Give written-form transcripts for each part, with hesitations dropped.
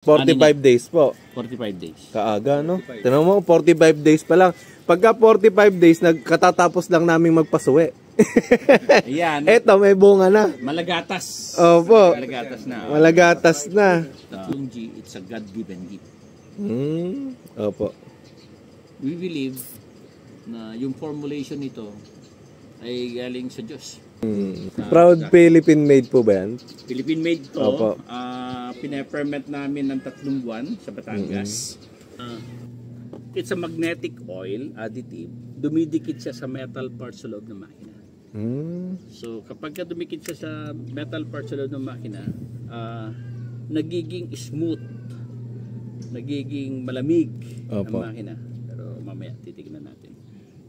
45 days po. 45 days. Kaaga, no? Tignan mo, 45 days pa lang. Pagka 45 days, nagkatatapos lang naming magpasuwi. Ayan. Eto, may bunga na. Malagatas. Opo. Malagatas na. Malagatas na. Tatlong G, it's a God-given gift. Opo. We believe na yung formulation nito ay galing sa Diyos. Proud Philippine made po ba yan? Philippine made to. Opo. Pina-ferment namin ng 3 buwan sa Batangas. It's a magnetic oil additive. Dumidikit siya sa metal parts sa loob ng makina. So kapag dumikit siya sa metal parts sa loob ng makina, nagiging smooth, nagiging malamig ang makina. Pero mamaya titignan natin.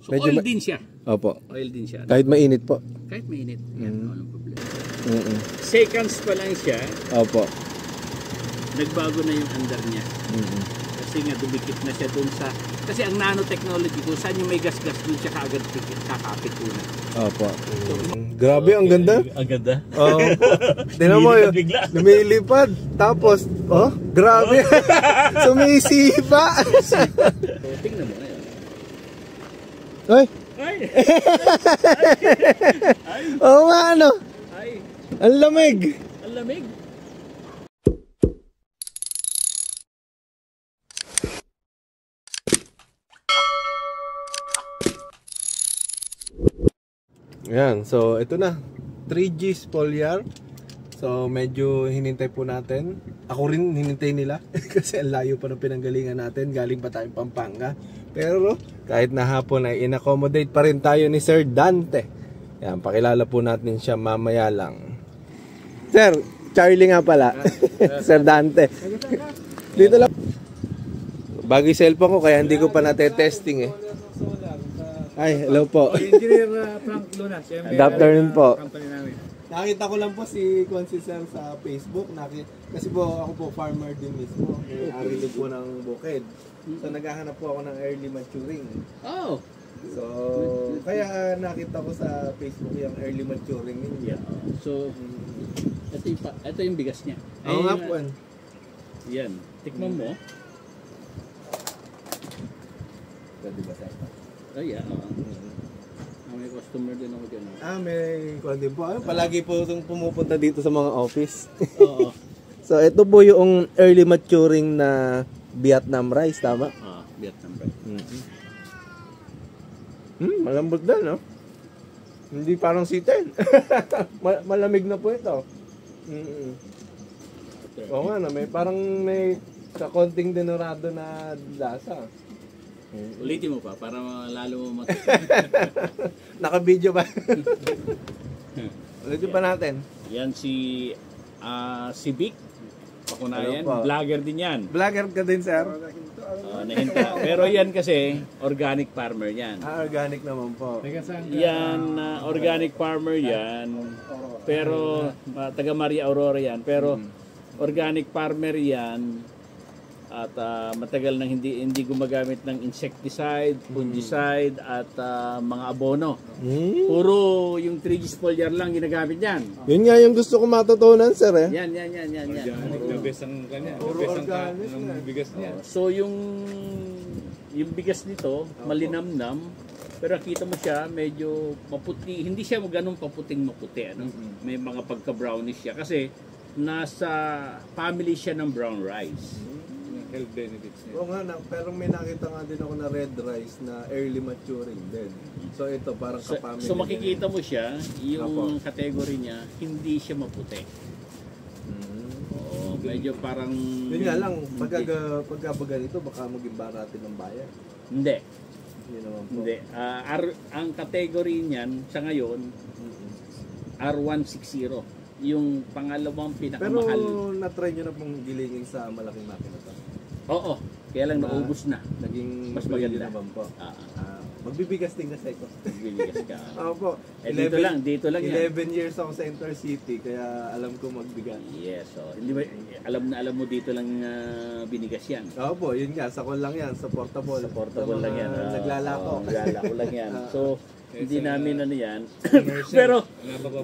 So medyo oil din siya. Opo. Oil din siya. Kahit mainit po. Kahit mainit. Yan, walang problema. Seconds pa lang siya. Opo. Nagbago na yung andar niya. Kasi nga dumikit na siya dun sa... Kasi ang nanotechnology ko, saan yung may gas-gas dun siya kaagad kakapit ko na. Opo. Grabe, ang ganda. Ang ganda. Tingnan mo yun. Lumilipad. Tapos, grabe. Sumisipa. Tingnan mo ngayon. Ay! Ay! Oo nga, ano? Ay! Ang lamig. Ang lamig. Ayan, so ito na 3G Spoiler. So medyo hinintay po natin. Ako rin hinintay nila kasi ang layo pa ng pinanggalingan natin. Galing pa tayong Pampanga. Pero kahit na hapon ay in-accommodate pa rin tayo ni Sir Dante. Ayan, pakilala po natin siya mamaya lang. Sir, Charlie nga pala. Sir Dante. Dito lang. Bagay cellphone ko kaya hindi ko pa natetesting eh. Ay, hello po. Engineer Frank Lunas. Good afternoon po. Company namin. Nakita ko lang po si Sir sa Facebook. Kasi po ako po farmer din mismo. May-ari din po ng bukid. So naghahanap po ako ng early maturing. Oh! So kaya nakita ko sa Facebook yung early maturing ninyo. So ito yung bigas niya. Oo nga po. Yan. Tikman mo. Pwede ba sir? Oh yeah. May customer din ako dyan. May din po. Palagi po itong pumupunta dito sa mga office. Oo. So ito po yung early maturing na Vietnam rice, tama? Vietnam rice. Malambot din, no? Hindi parang siten. Malamig na po ito. Oo nga, may kakonting denorado na lasa. Ulitin mo pa para lalo mo Naka-video ba? Ulitin pa natin. Yan si Vic Pakunayan, vlogger din yan. Vlogger ka din, sir? Nahinta. Pero yan kasi organic farmer yan. Organic naman po. Yan organic farmer yan. Pero taga Maria Aurora yan. Pero organic farmer yan. At matagal nang hindi gumagamit ng insecticide, fungicide at mga abono. Puro yung 3G Spoiler lang ginagamit yan. Yun nga yung gusto ko matutunan, sir eh. Yan. Organic na best ang kanya. Puro organic na. Bigas niya. So yung bigas nito malinamnam, pero kita mo siya medyo maputi. Hindi siya ganun paputing maputi. Ano? May mga pagka-brownish siya kasi nasa family siya ng brown rice. Health benefits niya. Oo nga, pero may nakita nga din ako na red rice na early maturing din. So ito parang kapamilya. So makikita mo siya, yung category niya, hindi siya maputi. Medyo parang... Yun nga lang, pagka ganito, baka maging baratin ng bayan. Hindi. Hindi naman po. Hindi. Ang category niyan, sa ngayon, R160. Yung pangalawang pinakamahal. Pero na-try nyo na pong gilingin sa malaking makina to? Oo. Kaya lang naubos na. Naging mas maganda naman po. Magbibigas din kasi ito. Magbibigas ka. Oo po. Dito lang 11 years ako sa Intercity, kaya alam ko magbigas. Yes. So, hindi ba, alam mo dito lang binigas yan. Oo po, yun nga. Sa lang yan. Sa portable. Sa portable lang yan. Naglalako. Naglalako lang yan. So, hindi namin ano yan. Pero,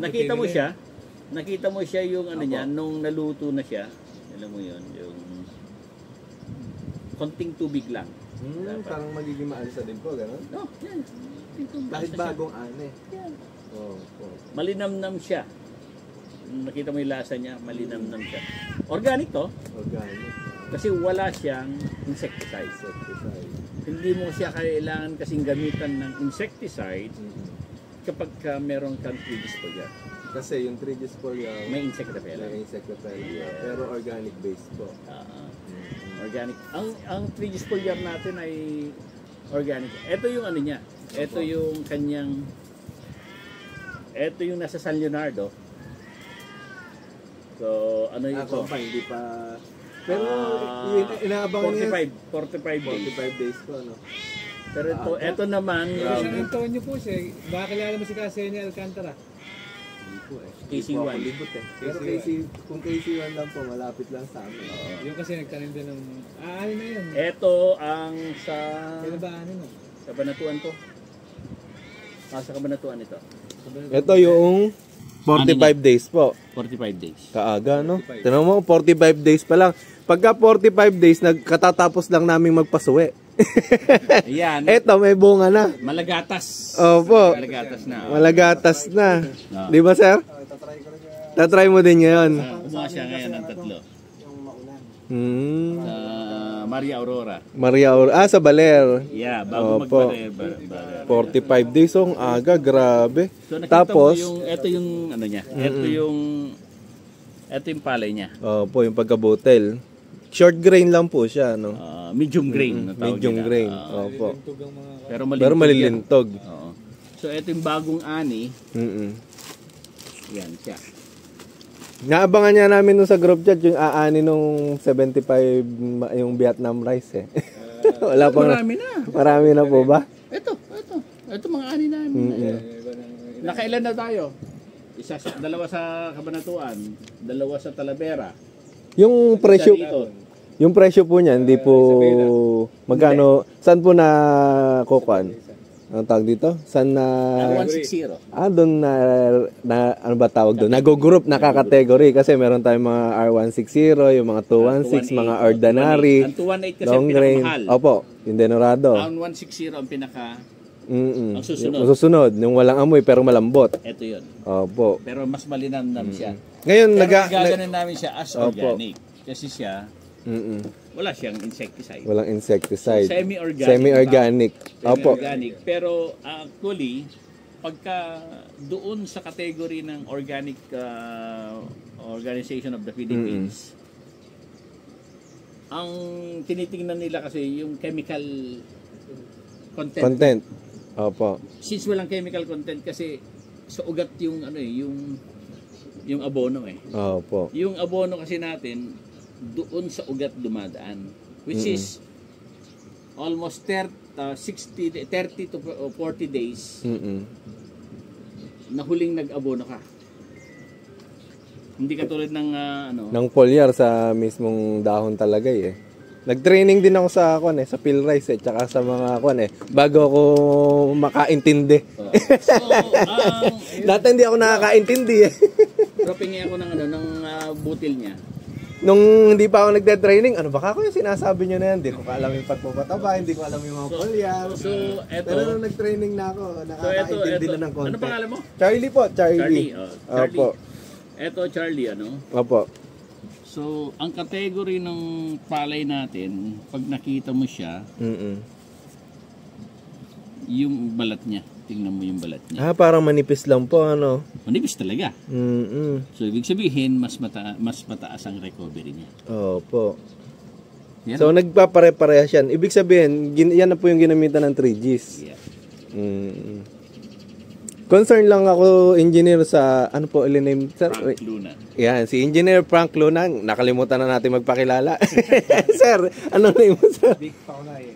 nakita mo siya yung ano niya, nung naluto na siya. Alam mo yun, yung konting tubig lang. Parang magiging maalsa din po, gano'n? No, yan. Konting tubig. Kahit Basta siya. bagong ane. Yan. Oh. Malinamnam siya. Nakita mo yung lasa niya, malinamnam siya. Organic to, Organic. kasi wala siyang insecticide. Insecticide. Hindi mo siya kailangan kasing gamitan ng insecticide kapag meron kang trees po dyan. Kasi yung 3G Spolia, May insect repellent. may insect repellent. Pero organic based po. Organic. Ang 3G foliar natin ay organic. Ito yung ano niya. Ito yung kanyang nasa San Leonardo. So, ano yung ito? Pa, hindi pa. Pero inaabangan niya 45 days. 45 days po, no? Pero ito naman San Antonio po siya. Baka kilala mo si Casenia Alcantara. Hindi po eh. KC1. Hindi po ako libot eh. Pero kung KC1 lang po, malapit lang sa amin. Yung kasi nagtanim din ng... ano na yun? Ito ang sa Kailan ba ano no? Kabanatuan to. Sa Kabanatuan ito. Ito yung 45 days po. 45 days. Kaaga, no? Tignan mo, 45 days pa lang. Pagka 45 days, nagkatatapos lang naming magpasuwi. Ayan. Ito, may bunga na. Malagatas. Opo. Malagatas na. Malagatas na. Di ba, sir? Tatry mo din ngayon. Kumuha siya ngayon ng 3. Hmm. Sa Maria Aurora. Sa Baler. Yeah, bago Opo. mag-Baler. 45 days, ang aga, grabe. So nakita Tapos, mo ito yung ano niya. Ito yung palay niya. opo, yung pagkabutel. Short grain lang po siya, no? Medium grain. na tawag Medium nila. grain. Opo. Pero Pero malilintog. yan. Oo. So ito yung bagong ani. Yan siya. Naabangan niya namin nung sa group chat yung aani nung 75 yung Vietnam rice eh. Wala pang Marami na. Marami na po ba? Ito mga ani namin. Nakailan na tayo? Dalawa sa Kabanatuan, dalawa sa Talavera. Yung presyo Dito. yung presyo po niya hindi po magkano saan po na kukuan? Ang tawag dito? Saan na 160. doon na ano ba tawag doon? Nag-group na ka-category kasi meron tayong mga R160, yung mga 216, mga ordinary, Ang 218 kasi long ang grain. pinakamahal. Opo, yung Denorado. Ang 160 ang pinaka Ang susunod. Yung susunod, yung walang amoy pero malambot. ito yun. Opo. Pero mas malinamnam siya. Ngayon Pero gaganin namin siya as organic. Kasi siya wala siyang insecticide. walang insecticide. Semi-organic. Semi-organic. Opo. Semi-organic. Pero actually, pagka doon sa category ng organic Organization of the Philippines, ang tinitingnan nila kasi yung chemical content. Content. Opo. Since walang chemical content kasi sa ugat yung yung abono eh. Opo. Yung abono kasi natin doon sa ugat dumadaan, which is almost 30 to 40 days na huling nag-abono ka. Hindi katulad ng Nang foliar sa mismong dahon talaga eh. Nag-training din ako sa sa Philrice tsaka sa mga bago ako makaintindi. So, Dati hindi ako nakakaintindi eh. dropping ako ng butil niya. Nung hindi pa ako nagte-training, ano baka ako yung sinasabi nyo na yan, hindi ko alam yung pagpapataba, hindi ko alam yung mga foliar. So, eto. Pero nung nag-training na ako, nakakaintindi na ng konti. Ano pangalan mo? Charlie po, Charlie. Charlie. Opo. Eto Charlie, Opo. So, ang category ng palay natin, pag nakita mo siya, yung balat niya. Tingnan mo yung balat niya. Parang manipis lang po, ano? Manipis talaga. So, ibig sabihin, mas mataas ang recovery niya. Opo. Yan. So, nagpapare-parehas yan. Ibig sabihin, yan na po yung ginamitan ng 3Gs. Yeah. Concern lang ako, engineer, sa, ano po, iliname? Frank Luna. Yan, si Engineer Frank Luna. Nakalimutan na natin magpakilala. Sir, ano name mo, sir? Big Paunayan.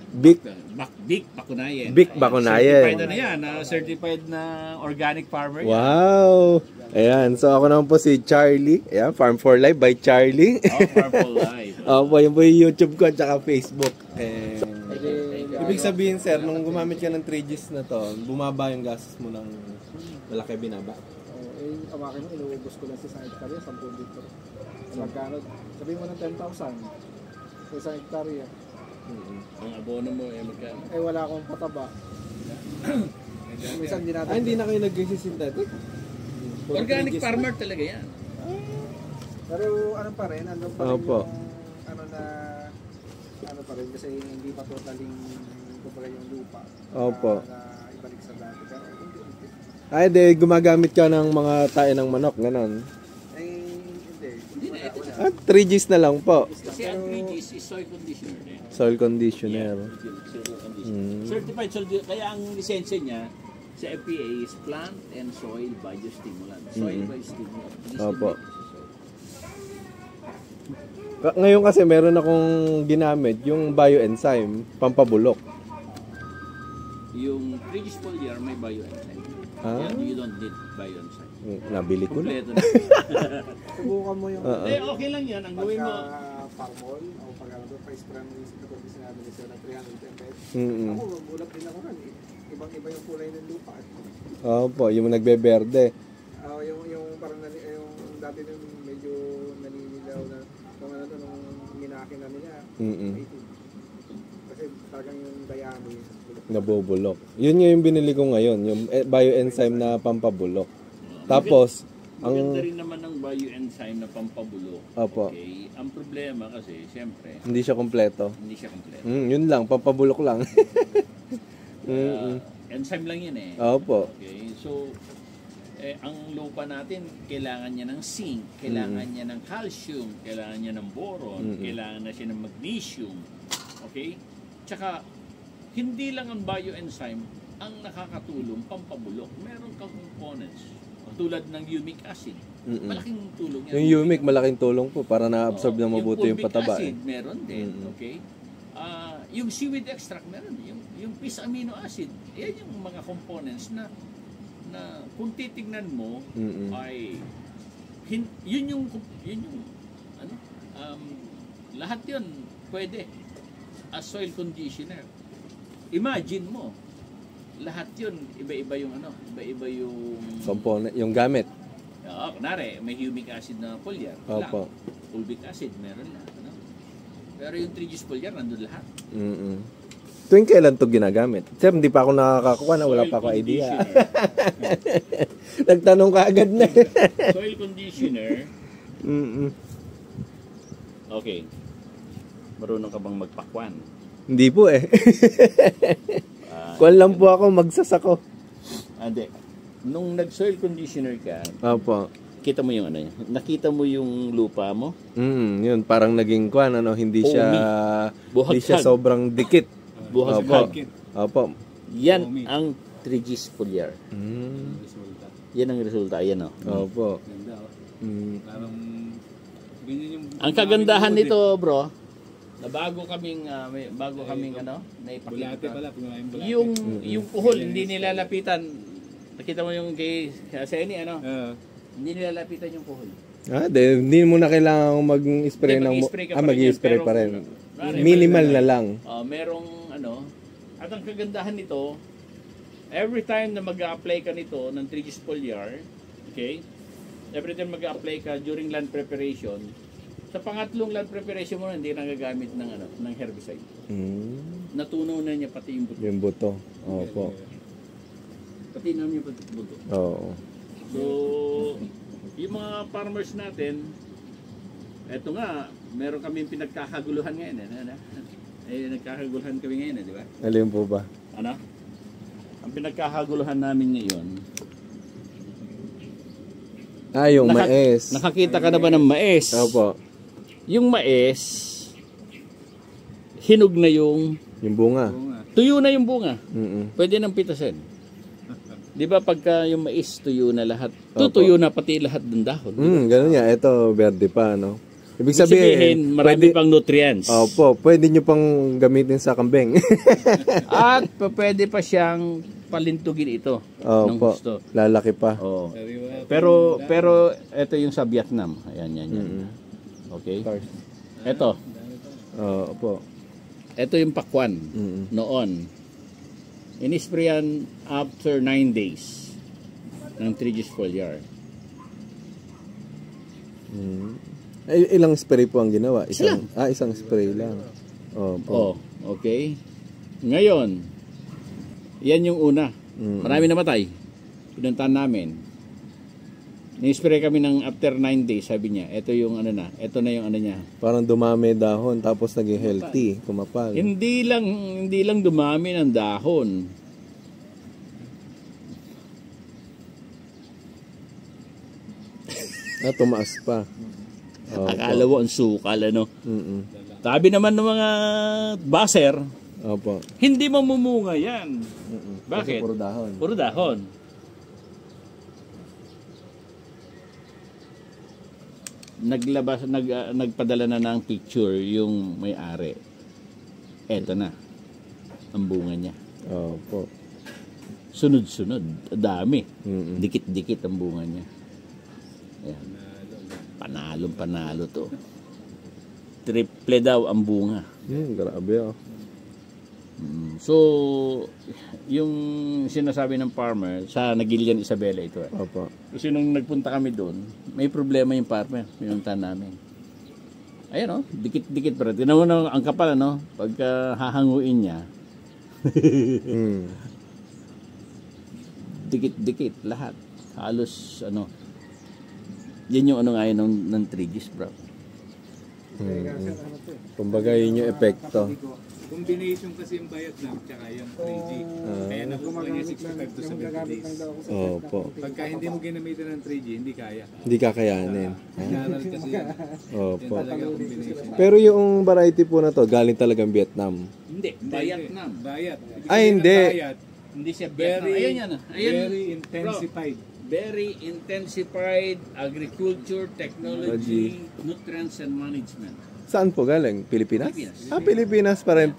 Vic Bacunayan. Vic Bacunayan. Certified na yan. Certified na organic farmer. Wow! Ayan, so ako naman po si Charlie. Ayan, Farm for Life by Charlie. Purple Life. Opo, yun po yung YouTube ko at saka Facebook. Ibig sabihin, sir, nung gumamit ka ng 3Gs na to, bumaba yung gastos mo ng malaki binaba? Ang akin mo, inuubos ko lang sa isang hektarya, 10 litro. Magkano? Sabihin mo ng 10,000 sa isang hektarya. Ang abono mo eh magkano? Eh wala akong pataba. Minsan din natin. Hindi na kayo nag-synthetic? Organic farmer talaga yan. Pero ano pa rin, ano pa rin Opo. yung ano pa rin kasi hindi pa totaling kumbaga yung lupa. Opo. Na ibalik sa dati. Pero unti-unti. Ay, di, gumagamit ka ng mga tae ng manok, ganon. Hindi na ito. At 3Gs na lang po. Kasi ang 3Gs is soil conditioner eh. Soil conditioner. Soil conditioner. Certified soil, kaya ang lisensya niya sa FPA is plant and soil biostimulant. Soil biostimulant. Opo. Ngayon kasi meron akong ginamit yung bioenzyme, pampabulok. Yung 3Gs foliar may bioenzyme. Ah? You don't need bioenzyme. Nabili ko na. Kompleto na. Subukan mo yung Eh, okay lang yan. Ang gawin mo, farmol o pag ano doon, pa-spray mo yung kapag sinabi niya sila 300 ml. Mm-mm. Ako, magulat din ako rin. Ibang-iba yung kulay ng lupa. Opo, yung nagbeberde. Yung parang yung dati nung medyo naninilaw na kung ano to, nung minaki na nila. Mm-mm. Kasi talagang yung dayami. Nabubulok. Yun yung binili ko ngayon, yung bioenzyme na pampabulok. Tapos, maganda rin naman ng bioenzyme na pampabulok. Opo. Okay. Ang problema kasi, siyempre, Hindi siya kompleto. hindi siya kompleto. Yun lang, pampabulok lang. Enzyme lang yan eh. Opo. Okay. So, ang lupa natin, kailangan niya ng zinc, kailangan niya ng calcium, kailangan niya ng boron, kailangan na siya ng magnesium. Okay? Tsaka, hindi lang ang bioenzyme ang nakakatulong pampabulok. Meron kang components tulad ng humic acid. Malaking tulong yan. Yung humic, malaking tulong po para na-absorb na mabuti yung pataba. Yung fulvic acid, meron din. Okay? Yung seaweed extract, meron. Yung pis amino acid, yan yung mga components na kung titignan mo ay yun yung ano, lahat yun pwede as soil conditioner. Imagine mo, lahat yun, iba-iba yung iba-iba yung Component, yung gamit. kunwari, may humic acid na foliar. Opo. Fulvic acid, meron na. Ano? Pero yung 3Gs foliar, nandun lahat. Tuwing kailan to ginagamit? Sir, hindi pa ako nakakakuha na, wala pa ako idea. Nagtanong ka agad na. Soil conditioner. Okay. Marunong ka bang magpakwan? Hindi po eh. Kuwan lang po ako, magsasako. Hindi. Nung nag-soil conditioner ka, Opo. kita mo yung ano yun? Nakita mo yung lupa mo? Yun, parang naging kuwan, hindi siya, Buhaghag. hindi siya sobrang dikit. Buhaghag. Opo. Yan ang 3Gs foliar. Yan ang resulta. Ayan o. Opo. Parang ganyan yung Ang kagandahan nito, bro, na bago kaming bulate pala, punahin bulate. yung kuhol hindi nilalapitan. Nakita mo yung kay Seni hindi nilalapitan yung kuhol. Hindi mo na kailangan mag-spray Hindi, ng mag-i-spray ka pa rin mag-i-spray yan, pa rin. pero- Minimal na lang. Merong at ang kagandahan nito, every time na mag-a-apply ka nito ng 3Gs foliar, okay? Every time mag-a-apply ka during land preparation, sa pangatlong land preparation mo hindi na gagamit ng herbicide. Natunaw na niya pati yung buto. Yung buto. Opo. Pati na niya pati buto. Oo. So, yung mga farmers natin, eto nga, meron kaming pinagkakaguluhan ngayon. Nagkakaguluhan kami ngayon, di ba? Alin po ba? Ano? Ang pinagkakaguluhan namin ngayon, Yung mais. nakakita ka na ba ng mais? Opo. Yung mais, hinog na yung, Yung bunga. tuyo na yung bunga. Mm-mm. Pwede nang pitasin. Di ba pagka yung mais tuyo na lahat, tutuyo na pati lahat ng dahon. Ganun nga. Ito, verde pa, no? Ibig Ibig sabihin, marami pang nutrients. Opo, pwede nyo pang gamitin sa kambing. At pwede pa siyang palintugin ito ng Opo, gusto. lalaki pa. Oo. Pero ito yung sa Vietnam. Ayan, yan. Okay? Ito. Opo. Ito yung pakwan noon. Inisprayan after 9 days ng 3Gs foliar. Ilang spray po ang ginawa? Isang spray lang. Oh, Opo. okay. Ngayon, yan yung una. Marami namatay. Pinuntahan namin. Ni-spray kami ng after 9 days, sabi niya. Ito yung ano na, ito na yung ano niya. Parang dumami dahon tapos naging healthy, kumapal. Hindi lang dumami ng dahon. Tumaas pa. Opo. Akala mo ang sukal, ano? Mm-mm. Sabi naman ng mga baser, Opo. hindi mamumunga yan. Mm-mm. Bakit? Kasi puro dahon. Puro dahon. Nagpadala na ng picture yung may-ari. Eto na. Ang bunga niya. Opo. Sunod-sunod. Dami. Mm-mm. Dikit-dikit ang bunga niya. Ayan. Panalo to. Triple daw ang bunga. Grabe oh. So, yung sinasabi ng farmer, sa Nagilian Isabela ito. Opo. Kasi nung nagpunta kami doon, may problema yung farmer. Pinunta namin. Ayan o, dikit-dikit pa rin. Tinawa na ang kapal, ano? Pagka hahanguin niya, dikit-dikit lahat. Halos, ano, yan yung ano nga yun ng 3Gs, bro. Kumbaga yun yung epekto. Combination kasi yung bayat lang, tsaka yung 3G. Kaya nakukuha niya 65 to 70 days. Opo. Pagka hindi mo ginamitan ng 3G, hindi kaya. Hindi kakayanin. General kasi yan. Opo. Yan talaga combination. Pero yung variety po na to, galing talagang Vietnam. Hindi, bayat na. Bayat. Ay, hindi. Bayat, Hindi siya Vietnam. Ayan yan. Ayan. very intensified. Very intensified agriculture, technology, nutrients and management. Saan po galing? Pilipinas? Pilipinas. Pilipinas pa rin.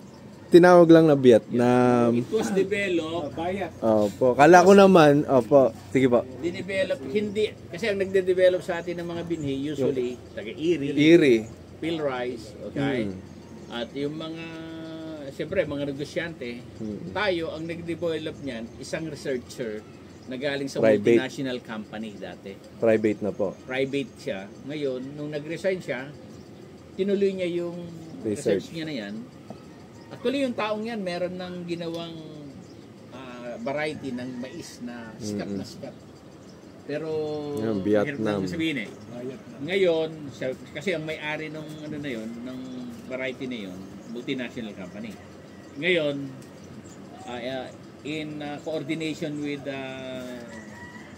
Tinawag lang na Vietnam. It was developed, Bayat. Opo. Kala ko naman, opo. Sige po. dinevelop, hindi, kasi ang nagde-develop sa atin ng mga binhi, usually, taga-Erie, Iri. Pilrice, okay? At yung mga, siyempre, mga negosyante, tayo, ang nag-develop niyan, isang researcher na galing sa Private. multinational company dati. Private na po. Private siya. Ngayon, nung nag-resign siya, tinuloy niya yung research niya na yan. Actually, yung taong yan, meron ng ginawang variety ng mais na skat na skat. Pero, Yan, hirap Vietnam. na sabihin eh. Ngayon, kasi ang may-ari ng ano na yun, ng variety na yun, multinational company. Ngayon, in coordination with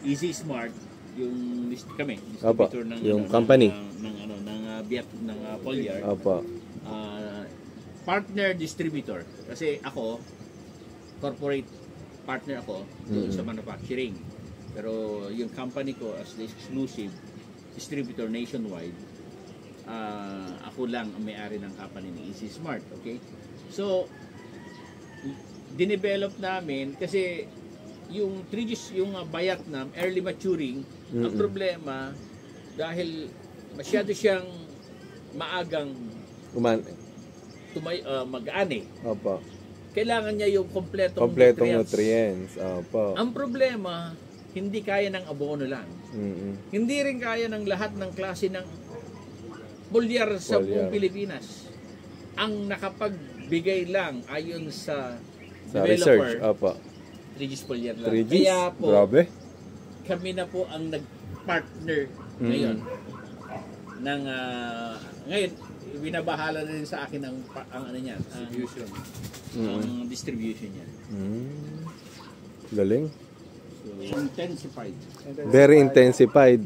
Easy Smart, yung kami, distributor ng yung company. ng Foliar. Opo. Partner distributor kasi ako corporate partner ako doon sa manufacturing. Pero yung company ko as the exclusive distributor nationwide, ako lang ang may-ari ng company ni Easy Smart, okay? So dinevelop namin kasi yung 3Gs, yung bayat na early maturing, ang problema dahil masyado siyang maagang mag-ani. Opo. Kailangan niya yung kompletong Kompletong nutrients. nutrients. Opo. Ang problema, hindi kaya ng abono lang. Hindi rin kaya ng lahat ng klase ng foliar sa buong Pilipinas. Ang nakapagbigay lang ayon sa research. developer, Opo. 3Gs foliar lang. 3Gs? Kaya po, Grabe. kami na po ang nag-partner ngayon ng ngayon binabahala na rin sa akin ang ano niyan, distribution. Ang distribution niya. Galing. So, intensified Very intensified.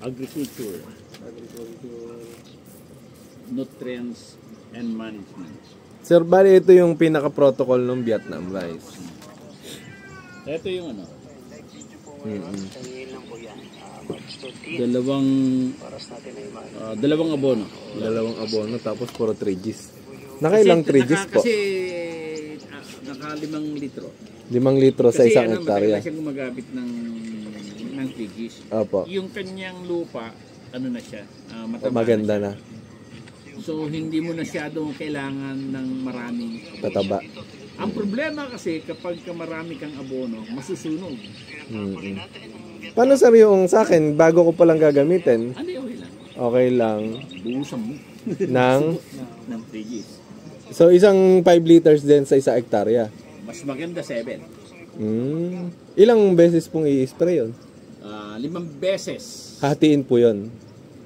agriculture, nutrients and management. Sir, bali ito yung pinaka-protocol ng Vietnam, guys. Ito yung ano. Dalawang abono. Dalawang abono, tapos puro 3Gs. Nakailang 3Gs po? Kasi naka 5 litro. 5 litro sa isang Kasi hektarya. matagal na siyang gumagamit ng 3Gs. Opo. Yung kanyang lupa, ano na siya, mataba Maganda na siya. na. So hindi mo na masyadong kailangan ng maraming Tataba. Ang problema kasi kapag marami kang abono, masusunog. Paano sir yung sa akin, bago ko palang gagamitin, Ano yung lang? okay lang Buusan mo. ng ng 3Gs. So, isang 5 liters din sa isang hektarya. Mas maganda 7. Ilang beses pong i-spray yun? 5 beses. Hatiin po yun.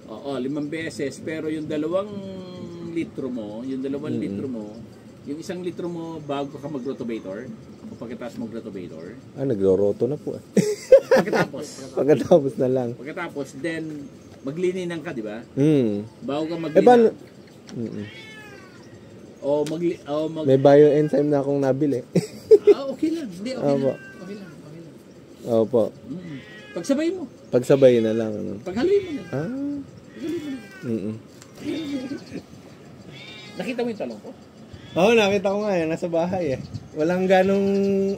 Oo, 5 beses. Pero yung 2 litro mo, yung 2 litro mo, yung 1 litro mo bago ka mag-rotovator, o pagkatapos mag-rotovator, Nagro-roto na po. pagkatapos, Na lang. pagkatapos, then, maglininan ka, di ba? Bago ka paano? maglinan. May bioenzyme na akong nabili. Okay lang. Hindi, okay lang. Okay lang. Opo. Pagsabay mo. Pagsabay na lang. Ano? Paghaluin mo na. Nakita mo yung talong ko? Oo, nakita ko nga yan. Nasa bahay eh. Walang ganong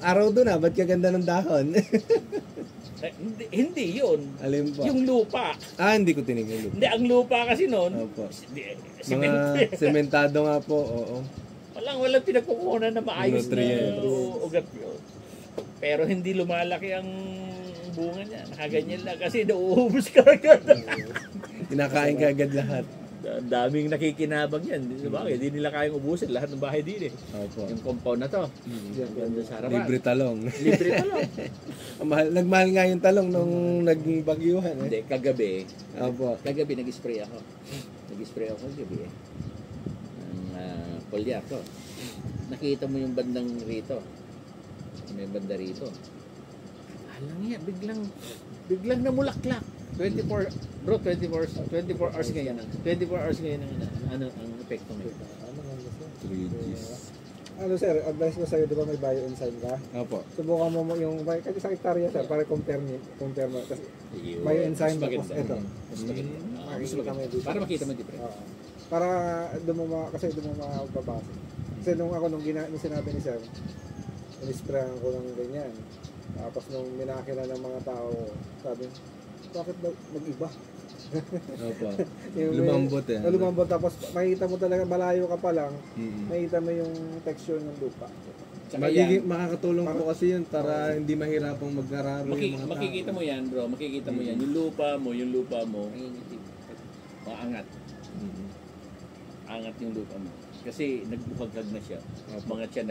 araw doon Ba't kaganda ng dahon? Hindi yun. Alin po? Yung lupa. Hindi ko tinignan. Hindi, ang lupa kasi noon, Opo. Mga sementado nga po, oo. Walang pinagkukunan na maayos Nutrients. na ugat yun. Pero hindi lumalaki ang bunga niya. Nakaganyan lang kasi nauubos ka agad. Kinakain ka agad lahat. Ang daming nakikinabang yan. Hindi nila kayang ubusin lahat ng bahay din eh. Opo. Yung compound na to. Ganda sa harapan. Libre talong. Libre talong. Nagmahal nga yung talong nung naging bagyuhan eh. Hindi, kagabi. Opo. Kagabi nag-spray ako. Nag-spray ako kagabi eh. Ang polya ko. Nakita mo yung bandang rito. May banda rito. Alang yan, biglang namulaklak. 24 hours ngayon. 24 hours ngayon ang epekto ngayon. 3Gs. Sir, advice ko sa'yo, di ba may bioenzyme ka? Opo. Subukan mo yung kasi sa hektarya sir, para compare mo. Kasi bioenzyme Mas tapos maganda. ito. Mas maganda. Makikita mo yung difference. Para makita mo yung difference. Oo. Para doon mo kasi doon mo mababasa. Kasi nung sinabi ni sir, in-sprayan ko ng ganyan. Tapos nung minakina ng mga tao, sabi, bakit daw mag-iba? Opo. Lumambot eh. Lumambot, tapos makikita mo talaga, malayo ka pa lang, makikita mo yung texture ng lupa. Makakatulong po kasi yun para hindi mahirapang mag-araro yung mga Makikita mo yan bro, makikita mo yan. Yung lupa mo, maangat. Angat yung lupa mo. Kasi nagbukagkag na siya. Mga siya,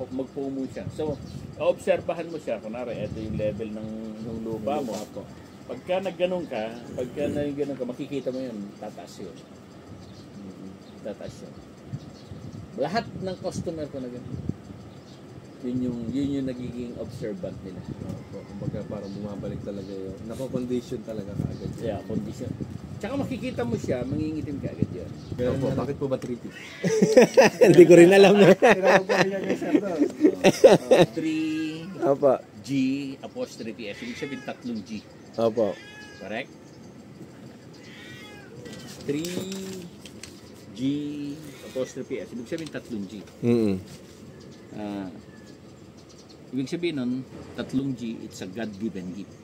magpumo siya. So, obserbahan mo siya. Kunwari, ito yung level ng lupa mo. Pagka nagganong ka, makikita mo yun, tataas yun. Tataas yun. Lahat ng customer ko na ganun. Yun yung nagiging observant nila. Kumbaga parang bumabalik talaga yun. Nako-condition talaga kaagad. Yeah, condition. Tsaka makikita mo siya, mangingitim ka agad yun. Pero bakit po ba 3T? Hindi ko rin alam eh. 3 Opo. G apostrophe S. Ibig sabihin 3 G. Opo. Correct? 3 G apostrophe S. Ibig sabihin 3 G. Ibig sabihin nun, 3 G, it's a God-given gift.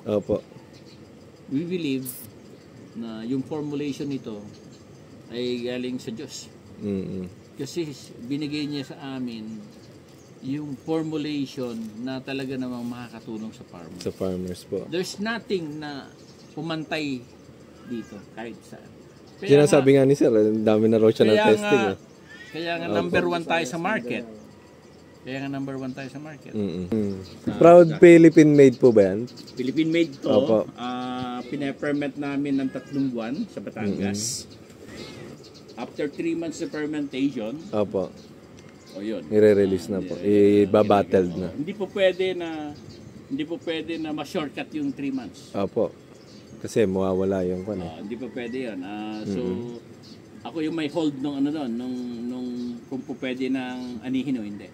Opo. We believe na yung formulation nito ay galing sa Diyos. Kasi binigay niya sa amin yung formulation na talaga namang makakatulong sa farmers. Sa farmers po. There's nothing na pumantay dito kahit saan. Kaya sabi nga ni sir, dami na raw siya ng testing. Kaya nga number 1 tayo sa market. Proud Philippine made po ba yan? Philippine made to. Opo. Pina-ferment namin ng 3 buwan sa Batangas. After 3 months of fermentation, Opo. yun. I-release na po. I-battled na. Hindi po pwede na ma-shortcut yung 3 months. Opo. Kasi mawawala yung Hindi po pwede yun. So, ako yung may hold nung kung po pwede nang anihin o hindi.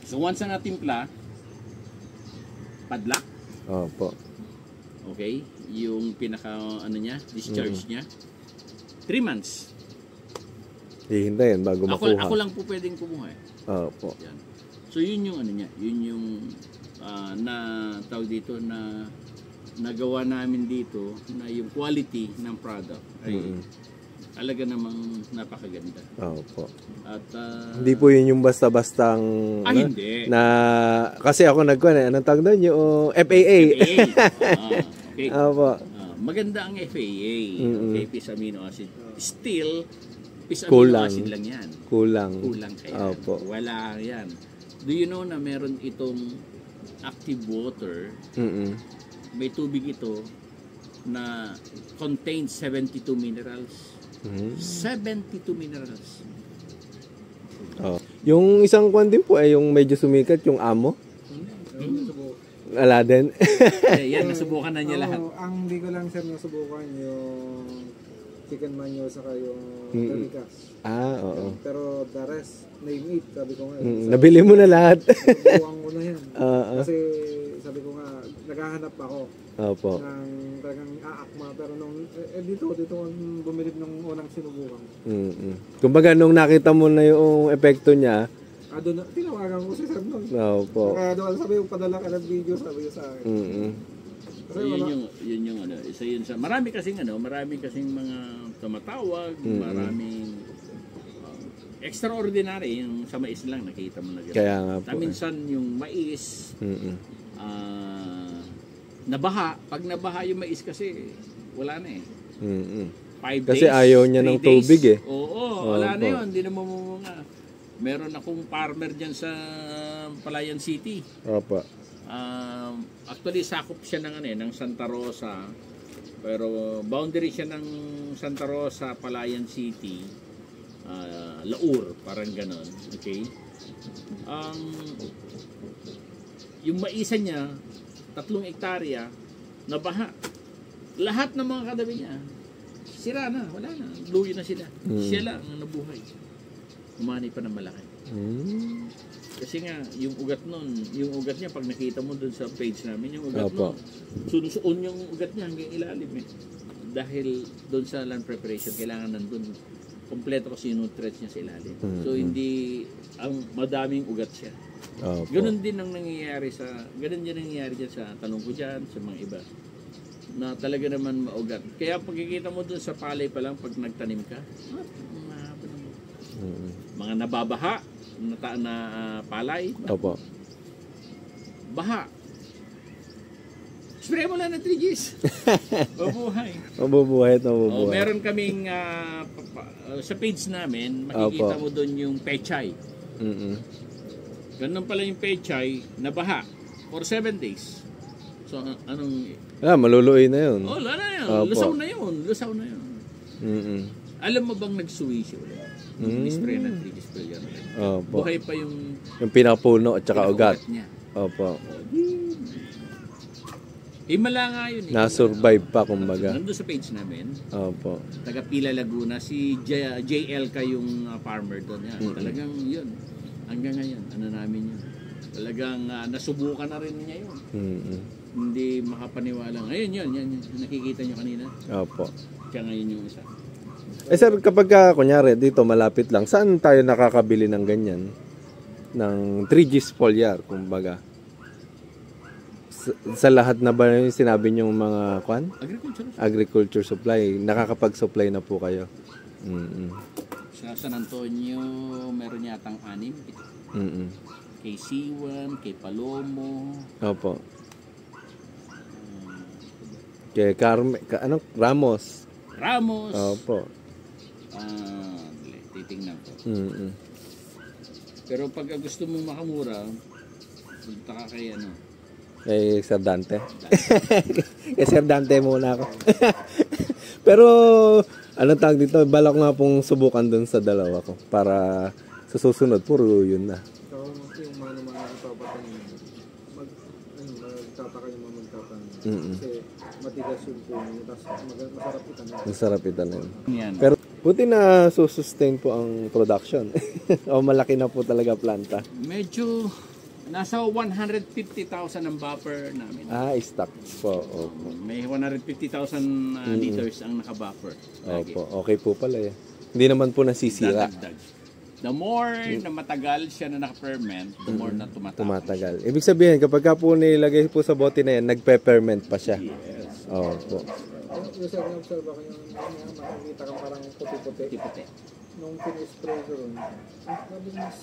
So, once na natimpla, padlock. Opo. Okay? Yung pinaka, discharge niya. 3 months. Hihintayin bago makuha. Ako lang po pwedeng kumuha. Opo. Yan. So, yun yung yun yung na tawag dito na nagawa namin dito na yung quality ng product ay talaga namang napakaganda. Opo. At hindi po yun yung basta-bastang hindi. Na kasi ako anong tawag doon yung FAA. Okay. Opo. maganda ang FAA, okay, fish amino acid. Still, fish Kulang. amino acid lang yan. Kulang. Kulang kaya. Opo. Wala yan. Do you know na meron itong active water, may tubig ito na contains 72 minerals. 72 minerals. Oh. Yung isang kwan din po ay yung medyo sumikat, yung amo. Wala din. Yan, nasubukan na niya lahat. Ang hindi ko lang sir nasubukan yung chicken manyo saka yung Delica's. Oo. Pero the rest, name it, sabi ko nga. Nabili mo na lahat. Nabubuang ko na yan. Kasi sabi ko nga, naghahanap ako Opo. ng talagang aakma. Pero nung, dito ako bumilib nung unang sinubukan. Kumbaga, nung nakita mo na yung epekto niya, Doon, tinawagan ko si Sir nun. opo. Kaya doon, sabi ko, padala ka ng video, sabi ko sa akin. Kasi Yun yung ano, isa yun sa marami kasing mga tumatawag, maraming extraordinary yung sa mais lang nakita mo na gano'n. Kaya nga po. Minsan yung mais nabaha, pag nabaha yung mais kasi wala na eh. 5 Kasi days, ayaw niya 3 ng days. tubig eh. Oo, wala na yun, hindi na mamumunga. Meron akong farmer dyan sa Palayan City. Opo. Actually sakop siya ng Santa Rosa, pero boundary siya ng Santa Rosa, Palayan City, Laur, parang ganon. Okay. Yung maisa niya 3 hektarya nabaha. Lahat ng mga katabi niya sira na, wala na, lugi na sila. Siya lang ang nabuhay. Umani pa ng malaki. Kasi nga, yung ugat niya, pag nakita mo dun sa page namin, yung ugat nun, sunusuon yung ugat niya hanggang ilalim eh. Dahil dun sa land preparation, kailangan nandun, kompleto kasi yung nutrients niya sa ilalim. So, hindi, madaming ugat siya. Ganun din ang nangyayari dyan sa tanong ko dyan, sa mga iba, na talaga naman maugat. Kaya pagkikita mo dun sa palay pa lang, pag nagtanim ka, mga nababaha na palay. Opo. Baha. Spray mo lang ng 3Gs. Mabuhay. Mabubuhay at mabubuhay. Meron kaming sa page namin, makikita mo doon yung pechay. Ganun pala yung pechay na baha for 7 days. So, anong... maluluoy na yun. Wala na yun. Opo. Lusaw na yun. Alam mo bang nagsuwisyo ulit? Spray na 3Gs spray yan. Opo. Buhay pa yung pinakapuno at saka ugat. niya. Opo. Himala nga yun eh. Na-survive pa kumbaga. Nandun sa page namin. Opo. Taga Pila Laguna, si JL ka yung farmer doon. Talagang yun. Hanggang ngayon, namin yun. Talagang nasubukan na rin niya yun. Hindi makapaniwala. Ayun yun. Nakikita nyo kanina. Opo. Kaya ngayon yung isa. Sir, kapag kunyari dito malapit lang, saan tayo nakakabili ng ganyan? Ng 3Gs foliar, kumbaga. Sa lahat na ba yung sinabi niyong mga agriculture supply, nakakapag-supply na po kayo? Sa San Antonio, meron yatang 6. Kay C1, kay Palomo. Opo. Kay Ramos. Opo. Titingnan ko. Pero pag gusto mong makamura, punta ka kay kay Sir Dante. Kay Sir Dante muna ako. Pero anong tawag dito, balak nga pong subukan dun sa dalawa ko para sa susunod puro yun na. So, yung mga ipapatanim, magtataka yung mga magtatanim. Kasi matigas yung puno, tapos masarap itanim. Masarap itanim. Yan. Pero buti na sustain po ang production. O malaki na po talaga planta. Medyo nasa 150,000 ang buffer namin. Stock po. Opo. May 150,000 liters ang naka-buffer. Opo. Okay po pala eh. Hindi naman po nasisira. Dadagdag. The more na matagal siya na naka-ferment, the more na tumatagal. Ibig sabihin, kapag ka po nilagay po sa bote na yan, nagpe-ferment pa siya. Yes. Opo. Yung sir, na-observe ako yung makikita kang parang puti-puti. nung pina-spray ko ron, sabi mas,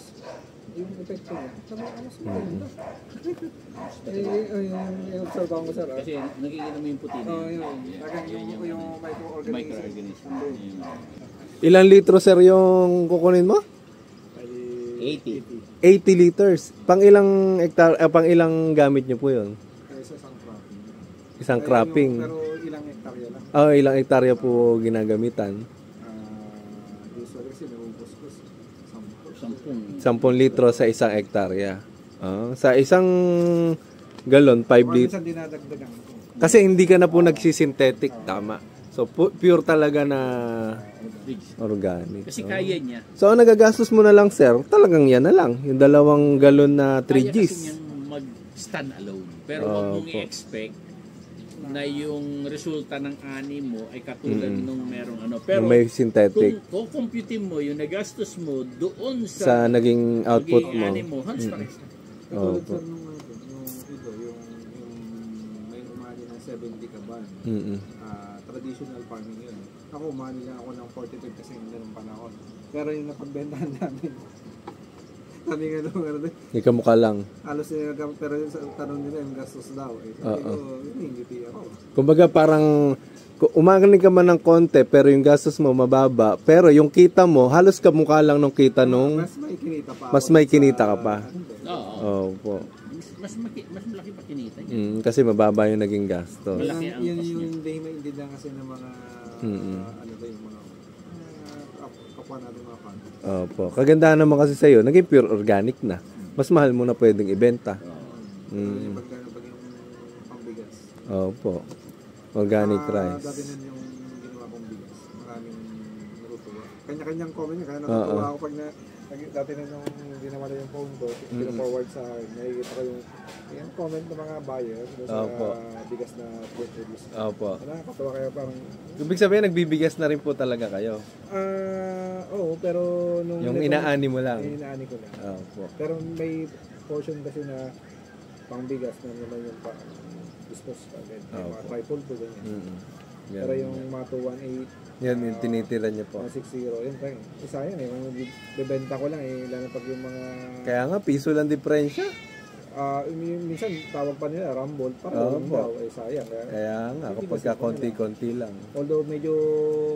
yung epekto niya, sabi mas maganda. Yung observe ko sir. Kasi nakikita mo yung puti na Oo, yun. yun. Yung microorganism. Microorganism. Yun. Ilang litro sir yung kukunin mo? 80. 80 liters. Pang ilang pang ilang gamit nyo po yun? Kaysa isang cropping. Isang cropping. Pero ilang hektarya lang. Oh, ilang hektarya po ginagamitan? Usually kasi naubos ko 10. 10. 10 litro sa isang hektarya. Sa isang galon, 5 liters. Minsan dinadagdagan ko. Kasi hindi ka na po nagsisynthetic, tama. So, pure talaga na organic. Kasi kaya niya. So, ang nagagastos mo na lang, sir, talagang yan na lang. Yung 2 galon na 3 Kaya Gs. kasi niyang mag-stand alone. Pero wag mong Opo. i-expect na yung resulta ng ani mo ay katulad nung merong ano. Pero May synthetic. kung computing mo yung nagastos mo doon Sa sa naging output naging mo. ani mo, halos pares na. Katulad Opo. sa nung yung may umani ng 70 kaban. Traditional farming yun. Ako umani lang ako ng 45 kasi yung ganung panahon. Pero yung napagbentahan namin, sabi nga nung Hindi ka mukha lang. halos pero yung sa tanong nila yung gastos daw. Sabi ko, hindi ako. Kumbaga parang umagaling ka man ng konti pero yung gastos mo mababa pero yung kita mo halos kamukha lang nung kita nung Mas may kinita pa. mas ako may sa- kinita ka pa. Oo. Opo. Mas malaki pa kinita niya. Kasi mababa yung naging gastos. Malaki ang Yun cost yung hindi maintindihan kasi ng mga ano ba yung mga kapwa natin mga fans. Opo. Kagandahan naman kasi sa'yo, naging pure organic na. Mas mahal mo na pwedeng ibenta. Yung pagkano pag yung pambigas. Opo. Organic rice. Dati nun yung ginawa kong bigas. Maraming natutuwa. Kanya-kanyang comment kaya natutuwa ako pag dati na nung ginawa na yung phone ko, pina-forward sa akin, nakikita ko yung comment ng mga buyer sa Opo. bigas na produce. Opo. Nakakatawa kaya parang, Ibig sabihin, nagbibigas na rin po talaga kayo. oo, pero nung... Yung inaani mo lang. Inaani ko lang. Opo. Pero may portion kasi na pangbigas na naman yung dispose agad. Yung mga Opo. tripod po ganyan. Yan. Pero yung mga 218, Yan yung tinitira niyo po. 160, yun pa yun. Isa yan eh. Kung bibenta ko lang eh, lalo pag yung mga... Kaya nga, piso lang diferensya. minsan tawag pa nila Rumble, parang Opo. daw, eh sayang. Kaya nga, kapag ka konti-konti lang. Although medyo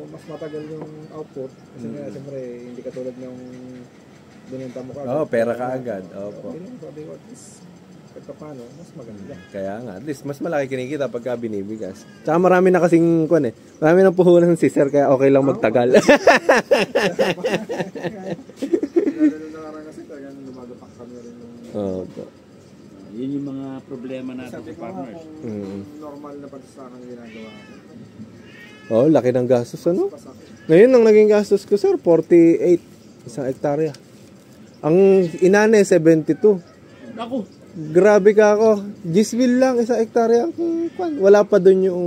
mas matagal yung output, kasi nga siyempre hindi katulad ng binenta mo ka. Oo, pera ka agad. Opo. Okay lang, sabi ko, at least kahit pa paano, mas maganda. Kaya nga, at least mas malaki kinikita pagka binibigas. Tsaka marami na kasing kuwan eh. Marami na puhunan si sir kaya okay lang magtagal. Lalo nung nakaraan kasi talagang lumagapak kami rin yung... Opo. Yun yung mga problema natin Sabi sa ko nga farmers. kung normal na pagsasakan yung ginagawa ko. Oh, laki ng gastos ano? Pasak. Ngayon ang naging gastos ko sir, 48 isang hektarya. Ang inane 72. Ako, Grabe ka ako. Gisville lang isang hektarya. Wala pa doon yung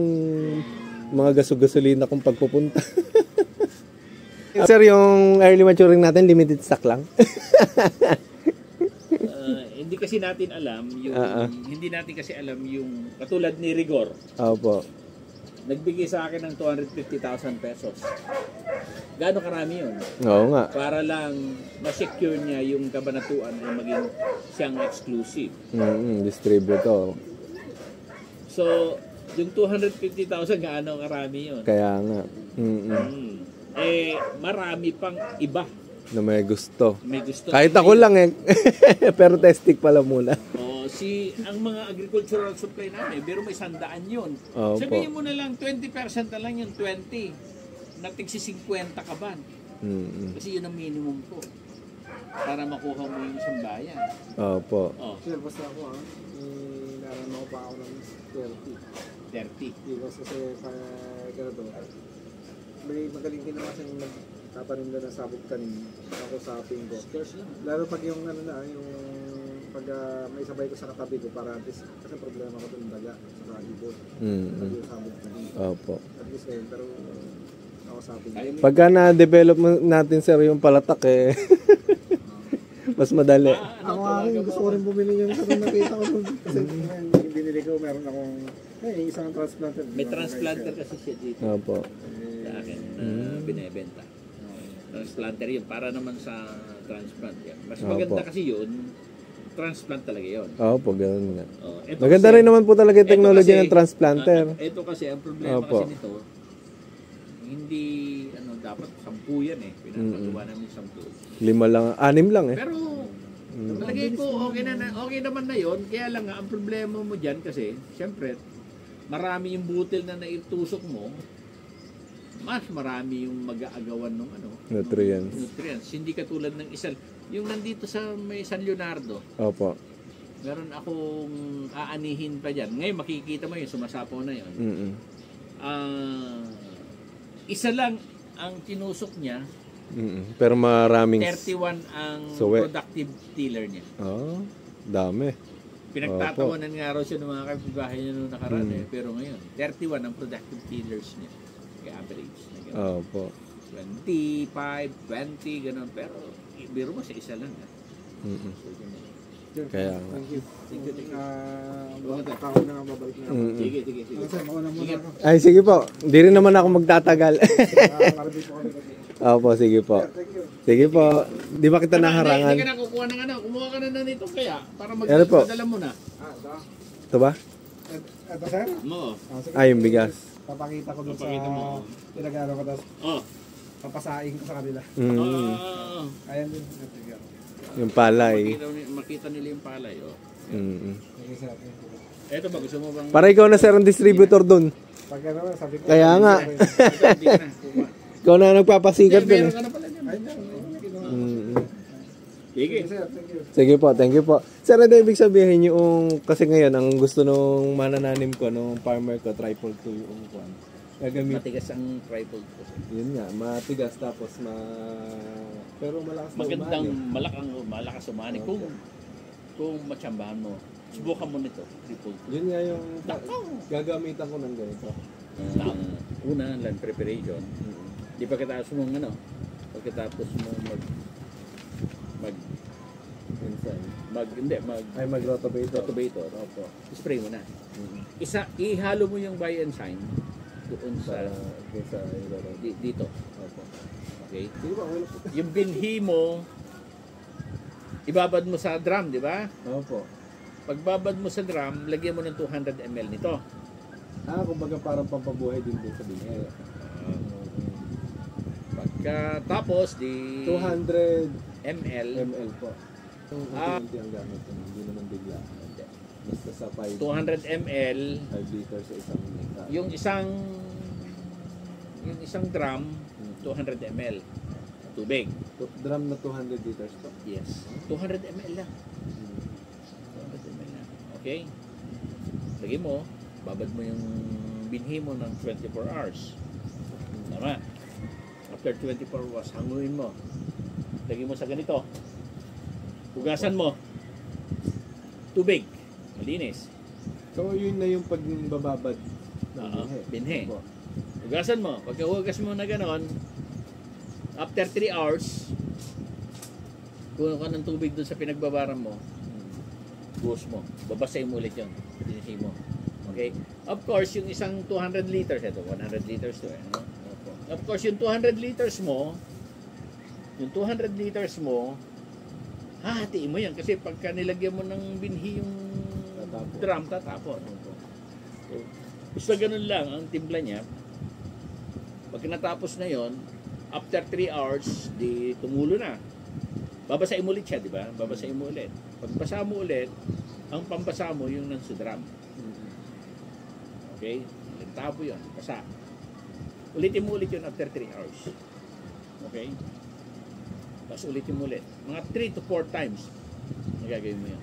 mga gasolina kung pagpupunta. Sir, yung early maturing natin limited stock lang. hindi kasi natin alam yung hindi natin kasi alam yung katulad ni Rigor. Opo. Nagbigay sa akin ng 250,000 pesos. Gaano karami yun? Oo nga. Para lang ma-secure niya yung kabanatuan na maging siyang exclusive. Distributor. So, yung 250,000 gaano karami yun? Kaya nga. Marami pang iba. Na may gusto. May gusto. Kahit ako lang eh. Pero testing pala muna. Ang mga agricultural supply namin, pero may 100 yun. Opo. Sabihin mo na lang, 20% na lang yung 20. Natig si 50 kaban. Kasi yun ang minimum ko. Para makuha mo yung isang bayan. Opo. Sir, basta ako inarano ko pa ako ng 30. 30. Because kasi ganito, may magaling din naman siyang nagtatanim na ng sabog kanin. Ako sa aping ko. Lalo pag yung ano na, yung pag may sabay ko sa katabi ko para at least, kasi problema ko dun daga sa ibon. Pag yung sabog kanin. Opo. At least ngayon, pero ako sa aping ko. Pagka na-develop natin sir yung palatak eh. Mas madali. Ako akin, gusto ko rin bumili yung sa nakita ko dun. Kasi yung binili ko, meron akong isang transplanter. May transplanter kasi siya dito Opo. sa akin na binebenta. Transplanter yun, para naman sa transplant yan. Mas Opo. maganda kasi yun, transplant talaga yun. Opo, ganun nga. Ito Maganda kasi- rin naman po talaga yung ito technology kasi, ng transplanter. Ito kasi, ang problema Opo. kasi nito, hindi, dapat 10 yan eh. Pinapagawa namin 10. 5 lang, 6 lang eh. Pero, palagay ko, okay naman na yun. Kaya lang nga, ang problema mo dyan kasi, syempre, marami yung butil na naitusok mo, mas marami yung mag-aagawan ng nutrients. Hindi katulad ng isa. Yung nandito sa may San Leonardo, Opo. meron akong aanihin pa dyan. Ngayon, makikita mo yung sumasapaw na yun. Mm-mm. Isa lang ang tinusok niya, Mm-mm. Pero maraming... 31 ang Suwe. productive tiller niya. Oh, dami. Pinagtatawanan nga raw siya ng mga kapitbahay niya noong nakaraan eh. Pero ngayon, 31 ang productive tillers niya. Kaya average. Na ganun. Opo. 25, 20, ganun. Pero, biro mo sa isa lang. Mm-mm. So, ganun. Kaya nga. Thank you. Thank you. Tao na nga babalik na ako. Mm-mm. Sige. Sir, mauna muna ako. Ay, sige po. Hindi rin naman ako magtatagal. Nakakarabi po kami kasi. Opo, sige po. Thank you. Sige po. Di ba kita Hindi naharangan? ka na kukuha ng kumuha ka na nito kaya para Ano po? magdala mo na. Ito. Ito ba? Ito, sir? Mo. Sige. Ay, yung bigas. Papakita ko dun sa Papakita mo. pinag-aaral ko, tapos Oh. papasain ko sa kanila. Ayan din. Sige. Yung palay. Makita nila yung palay. Oh. Sige, sir. Thank you. Eto ba, gusto mo bang... Para ikaw na sir ang distributor dun. Pag ano, sabi ko. Kaya nga. Ito, hindi ka na. Kuha. Ikaw na nagpapasikat dun Meron eh. ka na pala dyan. Ayun lang. Sige. Sige, sir. Thank you. Sige po, thank you po. Sir, ano ibig sabihin yung, kasi ngayon, ang gusto nung manananim ko, nung farmer ko, triple 2 yung kwan. Gagamit. Matigas ang tripod ko. Yun nga, matigas tapos pero malakas na Magandang umani. malakas umani. Kung matsambahan mo, subukan mo nito. Triple. Yun nga yung gagamitan ko ng ganito. Una, land preparation. Di pagkatapos mong pagkatapos mo mag-rotovator. rotovator, opo. Spray mo na. Ihalo mo yung bioenzyme doon sa dito. Opo. Okay? Sige ba, wala po. Yung binhi mo, ibabad mo sa drum, di ba? Opo. Pagbabad mo sa drum, lagyan mo ng 200 ml nito. Kumbaga parang pampabuhay din sa binhi. Pagkatapos, 200 ml, ml po. Hindi ang gamit ko, hindi naman bigla. Basta sa 5 200 ml, liters sa isang lita. yung isang drum, 200 ml tubig. Drum na 200 liters po. Yes. 200 ml lang. 200 ml lang. Okay? Lagyan mo, babad mo yung binhi mo ng 24 hours. Tama. After 24 hours, hanguin mo. Lagyan mo sa ganito. Hugasan mo. Tubig. Malinis. So yun na yung pagbababad ng Binhi. Opo. Hugasan mo. Pagkahugas mo na ganon, after 3 hours, kuha ka ng tubig doon sa pinagbabaran mo, buhos mo. Babasahin mo ulit yun. Linisin mo. Okay? Of course, yung isang 200 liters, ito, 100 liters to eh. No? Of course, yung 200 liters mo, hahatiin mo yan. Kasi pagka nilagyan mo ng binhi yung drum, tatapon. So, basta ganun lang ang timpla niya. Pag natapos na yon, after 3 hours, di tumulo na. Babasahin mo ulit siya, di ba? Babasahin mo ulit. Pag basa mo ulit, ang pambasa mo yung nang sudram. Okay? Nagtapo yun. Basa. Ulitin mo ulit yun after 3 hours. Okay? Tapos ulitin mo ulit. Mga 3 to 4 times nagagawin mo yun.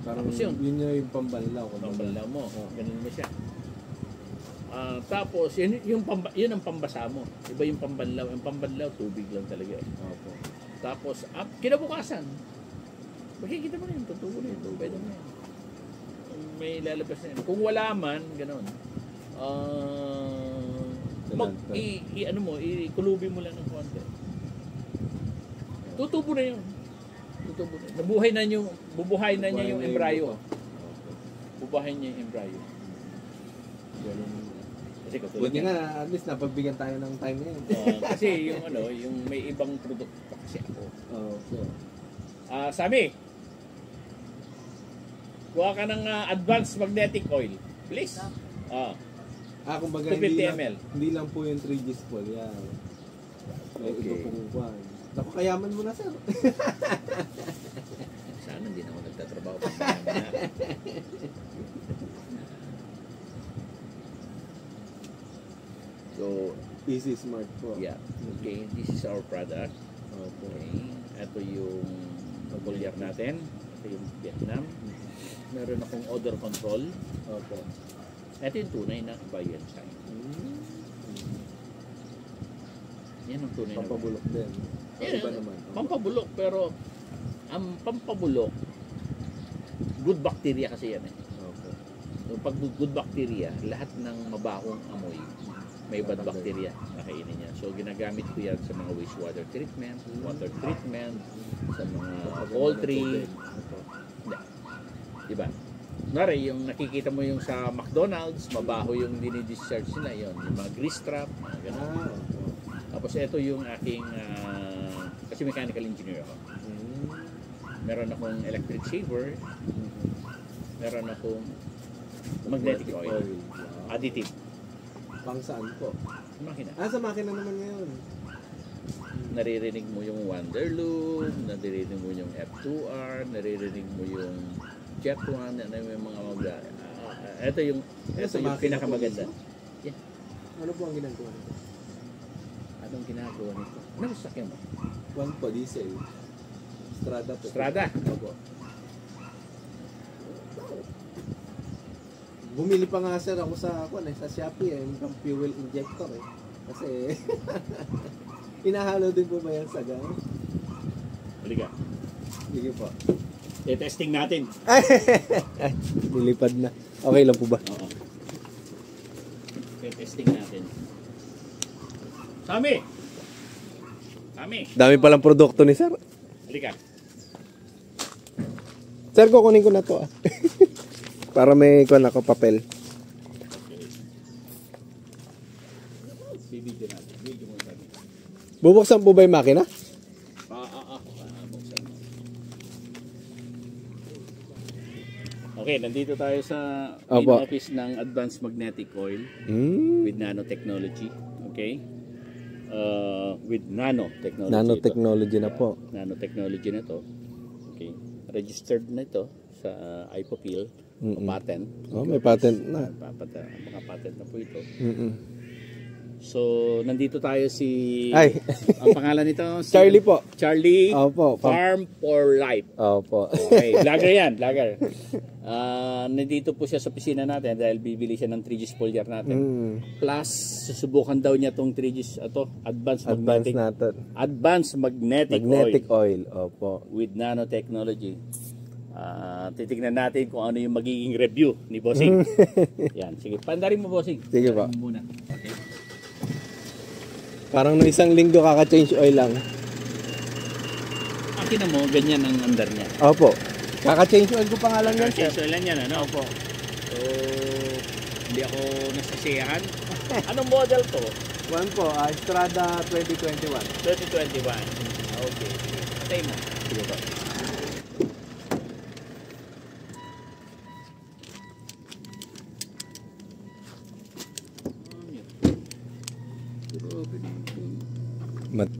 Parang Tapos yun. yun yung pambanlaw. Pambanlaw mo. Ganun mo siya. Tapos, yun ang pambasa mo. Iba yung pambanlaw. Yung pambanlaw, tubig lang talaga. Opo. Tapos, kinabukasan, makikita mo na yun. Tutubo na yun. Pwede mo na yun. May lalabas na yun. Kung wala man, gano'n. Ikulubi mo lang ng konti. Tutubo na yun. Tutubo na. Bubuhay na niya yung embryo. Bubuhay niya yung embryo. Ganun. Kasi katulad Buti yan. nga, at least napagbigyan tayo ng time ngayon. Kasi yung yung may ibang produkto pa kasi ako. Opo. Sami, kuha ka ng advanced magnetic oil. Please. Kumbaga 250 ml. Hindi lang po yung 3G spool. Yan. May Okay. iba pong kuhan. Naku, kayaman mo na, sir. Sana hindi na ako nagtatrabaho pag marami na. So, Easy Smart po. yeah. Okay, this is our product. Opo. Okay. Ito yung foliar natin. Ito yung Vietnam. Meron akong odor control. Opo. Ito yung tunay na Bayan sign. Yan ang tunay na Pampabulok din. Yan, Iba naman. pampabulok, pero ang pampabulok, good bacteria kasi yan eh. Opo. So, pag good bacteria, lahat ng mabahong amoy, may bad bacteria na kainin niya. So, ginagamit ko yan sa mga wastewater treatment, water treatment, sa mga poultry. Diba? Nari, yung nakikita mo yung sa McDonald's, mabaho yung dinidischarge nila yun. Yung mga grease trap, mga ganun. Opo. Tapos ito yung aking, kasi mechanical engineer ako. Meron akong electric shaver, meron akong magnetic oil, additive, Pang saan po? sa makina. Sa makina naman ngayon. Naririnig mo yung Wanderloop, naririnig mo yung F2R, naririnig mo yung Jet 1, ano yung mga ito yung Sa yung makina pinakamaganda. po Ano po ang ginagawa nito? Anong ginagawa nito? Anong sakyan mo? One po, diesel. Strada po. Strada? Opo. Bumili pa nga sir ako sa Shopee ng fuel injector eh. Kasi inahalo din po ba yan sa gang? Halika. Sige po. I-testing natin. Nilipad na. Okay lang po ba? Oo. I-testing natin. Sami! Sami! Dami palang produkto ni sir. Halika. Sir, kukunin ko na to Para may ako papel. Bibidyo natin. Video mo sabi. Bubuksan po ba yung makina? Buksan mo. Okay, nandito tayo sa main Opo. office ng Advanced Magnetic Oil with nanotechnology. Okay? With nanotechnology. Nanotechnology na po. Nanotechnology na to. Okay. Registered na ito sa IPOPIL. Patent. May patent na. Mga patent na po ito. Mm-mm. So, nandito tayo Ay. ang pangalan nito? Charlie po. Charlie Opo. Farm for Life. Opo. Okay, vlogger yan, vlogger. Nandito po siya sa opisina natin dahil bibili siya ng 3G foliar natin. Plus, susubukan daw niya tong 3G, Advanced Magnetic Oil. Opo. with nanotechnology. Titignan natin kung ano yung magiging review ni Bossing. Yan, sige. Pandarin mo, Bossing. Sige po. Pandarin mo muna. Okay. Parang nung isang linggo kaka-change oil lang. Akin mo, ganyan ang andar niya. Opo. Kaka-change oil ko pa nga lang yan, sir. Okay, so ilan yan, ano? Opo. So, hindi ako nasasiyahan. Anong model to? One po, Strada 2021. 2021. Okay. Patay mo. Sige po. Mat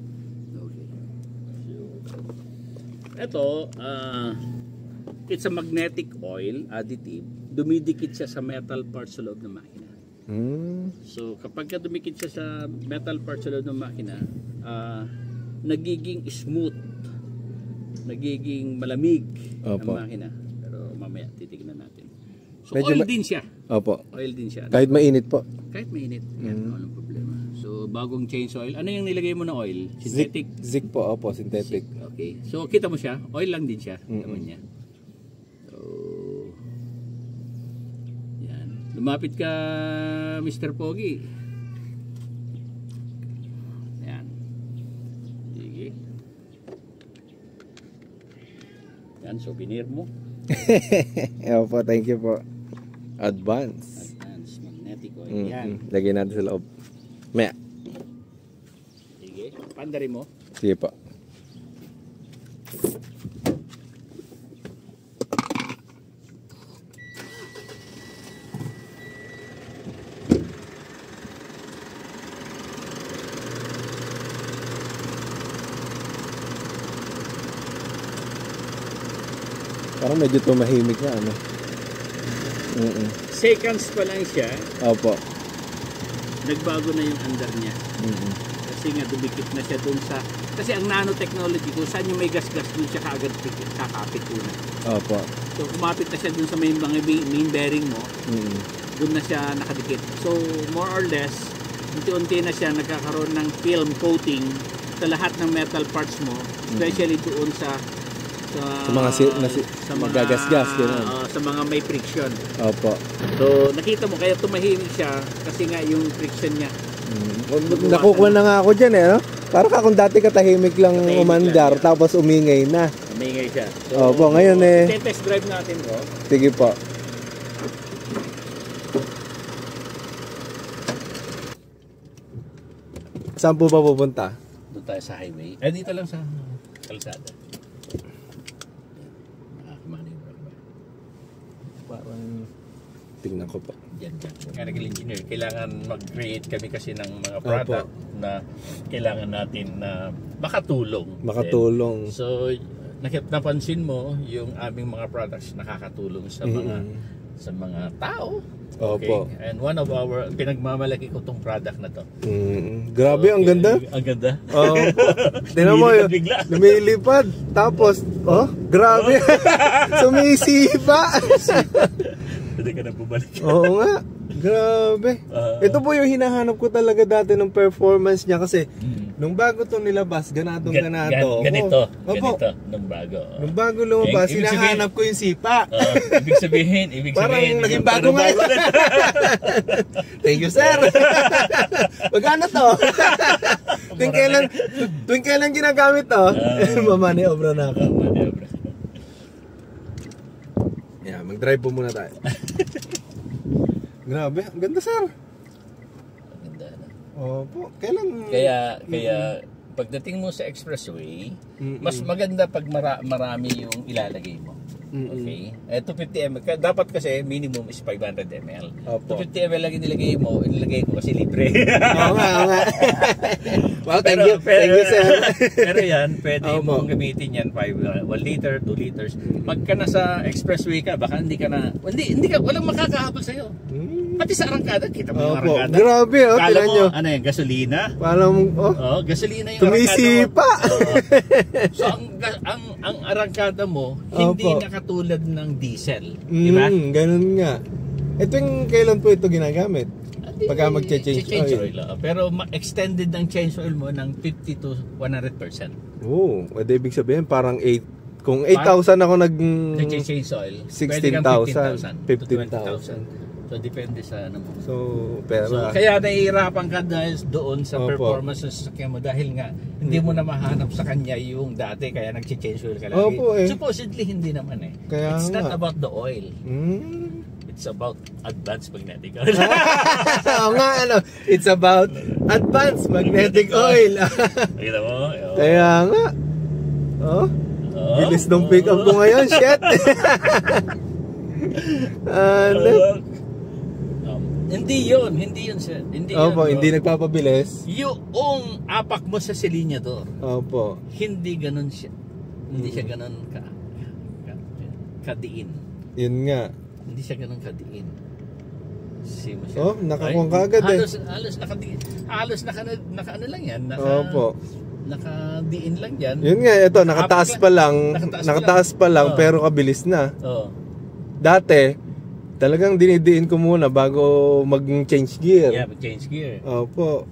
Ito, it's a magnetic oil additive. Dumidikit siya sa metal parts sa loob ng makina. So, kapag dumikit siya sa metal parts sa loob ng makina, nagiging smooth, nagiging malamig ang Opo. makina. Pero mamaya titignan natin. So, Medyo oil din siya. Opo. Oil din siya. Kahit mainit po. Kahit mainit. Yan, walang problema. So, bagong change oil. Ano yung nilagay mo na oil? Synthetic? Zik po, opo, synthetic. Okay. So, kita mo siya. Oil lang din siya. Naman niya. So, yan. Lumapit ka, Mr. Pogi. Yan. Sige. Yan, souvenir mo. Opo, thank you po. Advance. Advanced magnetic magnetic oil. Yan. Lagyan natin sa loob. Maya. Sige, pandarin mo. Sige po. Parang medyo tumahimik na ano. Seconds pa lang siya, Opo. nagbago na yung andar niya. Kasi nga dumikit na siya dun sa... Kasi ang nanotechnology, kung saan yung may gas-gas dun siya kaagad kakapit una. Opo. So kumapit na siya dun sa main bearing mo, dun na siya nakadikit. So more or less, unti-unti na siya nagkakaroon ng film coating sa lahat ng metal parts mo, especially doon sa mga magagasgas, gano'n. Sa mga may friction. Opo. So nakita mo, kaya tumahimik siya kasi nga yung friction niya. Nakukuha na nga ako dyan eh, no? Parang kung dati katahimik lang Katahimik umandar, lang, tapos umingay na. Umingay siya. Opo, ngayon eh. Test drive natin, bro. Sige po. Saan po ba pupunta? Doon tayo sa highway. Eh, dito lang sa kalsada. Parang tingnan ko po. Yan. Mechanical engineer, kailangan mag-create kami kasi ng mga product na kailangan natin na makatulong. Makatulong. So, napansin mo yung aming mga products nakakatulong sa mga tao. Okay. Opo. And one of our pinagmamalaki ko tong product na to. Grabe, ang ganda. Ang ganda. Oo. Tingnan mo yun. Bigla. Lumilipad. Tapos, grabe. Sumisipa. Hindi ka na bumalik. Oo nga. Grabe. Ito po yung hinahanap ko talaga dati ng performance niya kasi nung bago to nilabas, ganado. Ganito. Nung bago. Nung bago lumabas, hinahanap ko yung sipa. Ibig sabihin. Parang naging bago nga. Thank you, sir. Magkano to? Tuwing kailan ginagamit to? Mamaniobra na ako. Yeah, mag-drive po muna tayo. Grabe, ang ganda, sir. Ang ganda na. Opo, kailan? Kaya pagdating mo sa expressway, mas maganda pag marami yung ilalagay mo. Okay? 250 ml. Dapat kasi minimum is 500 ml. Opo. 250 ml lang inilagay ko kasi libre. Oo nga. Wow, thank you, sir. Pero yan, pwede mong gamitin yan 1 liter, 2 liters. Pagka nasa expressway ka, baka walang makakahabol sa'yo. Pati sa arangkada, kita mo yung arangkada. Grabe, Kala tingnan mo, nyo. ano yan, gasolina? Parang, Gasolina yung tumisipa. arangkada mo. So, ang arangkada mo, hindi nakatulad ng diesel. Diba? Ganun nga. Ito yung kailan po ito ginagamit? Pagka mag-change oil. Pero extended ang change oil mo ng 50 to 100%. Oo, ibig sabihin parang 8. Kung 8,000 ako Change oil, 16,000, 15,000. So, depende sa ano mo. So, pero... So, kaya nahihirapan ka dahil doon sa performance ng sasakyan mo dahil nga hindi mo na mahanap sa kanya yung dati kaya nag-change oil ka lagi. Supposedly hindi naman eh. Kaya it's not nga. about the oil. It's about advanced magnetic oil. Oo nga, it's about advanced magnetic oil. Kita mo? Kaya nga. Bilis ng pick up ko ngayon, shit. Hindi yun sir. Hindi nagpapabilis. Yung apak mo sa silinyador. Opo. Hindi ganun siya. Hindi siya ganun kadiin. Yun nga. Hindi siya ganun kadiin. Simo siya. Nakakuha ka agad eh. Halos nakadiin. Halos naka lang yan. Opo. Nakadiin lang yan. Yun nga, ito, nakataas pa lang, pero kabilis na. Dati, talagang dinidiin ko muna bago mag-change gear. Yeah, mag-change gear. Opo.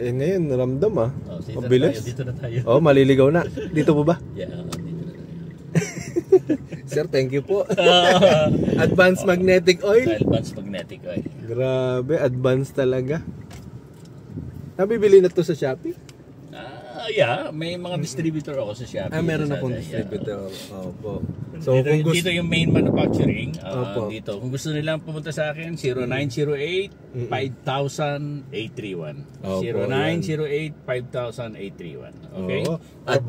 Ngayon, naramdam mabilis. Dito na tayo. Maliligaw na. Dito po ba? Yeah, dito na tayo. Sir, thank you po. Advanced magnetic oil. Advanced magnetic oil. Grabe, advanced talaga. Nabibili na to sa Shopee? Yeah, may mga distributor ako sa Shopee. Meron na pong Lazada, distributor. Opo. Yeah. So, dito, kung gusto... dito yung main manufacturing. Opo. Dito. Kung gusto nilang pumunta sa akin, 0908-5000-831. Opo, 0908-5000-831. Okay? Oo. Or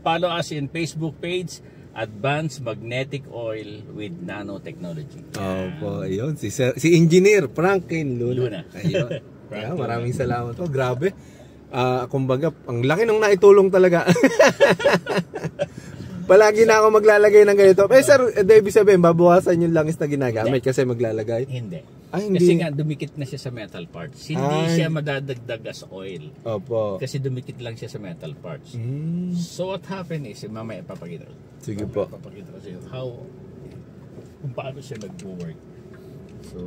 follow us in Facebook page, Advanced Magnetic Oil with Nanotechnology. Opo, ayun. Si Engineer Franklin Luna. Luna. Ayun. Yeah, maraming salamat po. Grabe. Kumbaga, ang laki nung naitulong talaga. Palagi na ako maglalagay ng ganito. Sir, ibig sabihin, babawasan yung langis na ginagamit kasi maglalagay? Hindi. Hindi. Kasi nga, dumikit na siya sa metal parts. Hindi siya madadagdag as oil. Opo. Kasi dumikit lang siya sa metal parts. So what happened is, mamaya papakita ko. Sige po. Papakita ko sa iyo kung paano siya nag-work. So,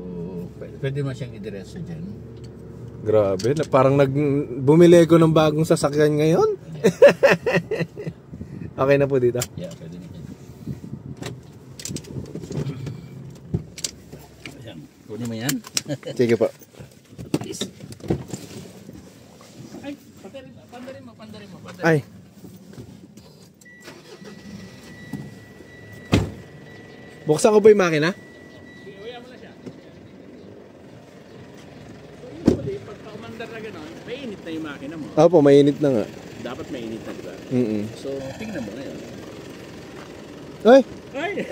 pwede mo siyang idiretso dyan. Grabe, parang bumili ko ng bagong sasakyan ngayon. Okay na po dito. Yeah, pwede na dyan. Ayan, kunin mo yan. Sige po. Please. Ay, pandarin mo. Ay. Buksan ko po yung makina? Iuya mo na siya. So usually, pagka umandar na gano'n, mainit na yung makina mo. Opo, mainit na nga. Dapat mainit na, di ba? Mm-mm. So, tingnan mo na yun. Ay! Ay!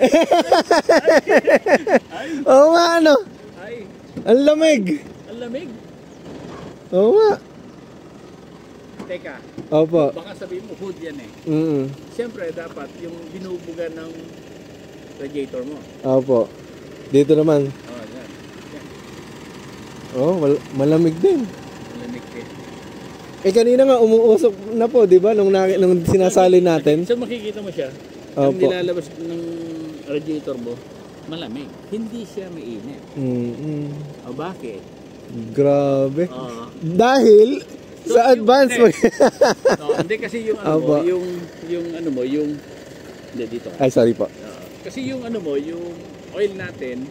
Oo nga, ano? Ay! Ang lamig! Ang lamig! Oo nga. Teka, Opo. baka sabihin mo, hood yan eh. Mm-mm. Siyempre, dapat yung binubuga ng radiator mo. Opo. Dito naman. Oh, yan. Yan. Oh, malamig din. Lamig eh. Kanina nga umuusok na po, di ba? Nung sinasali natin. So, makikita mo siya. Opo. Ang nilalabas ng radiator mo, malamig. Hindi siya mainit. O bakit? Grabe. Oo. Dahil So, sa yung- advance mo. Hindi kasi yung ano Opo. mo, yung ano mo, yung hindi dito. Ay, sorry po. Kasi yung ano mo, yung oil natin,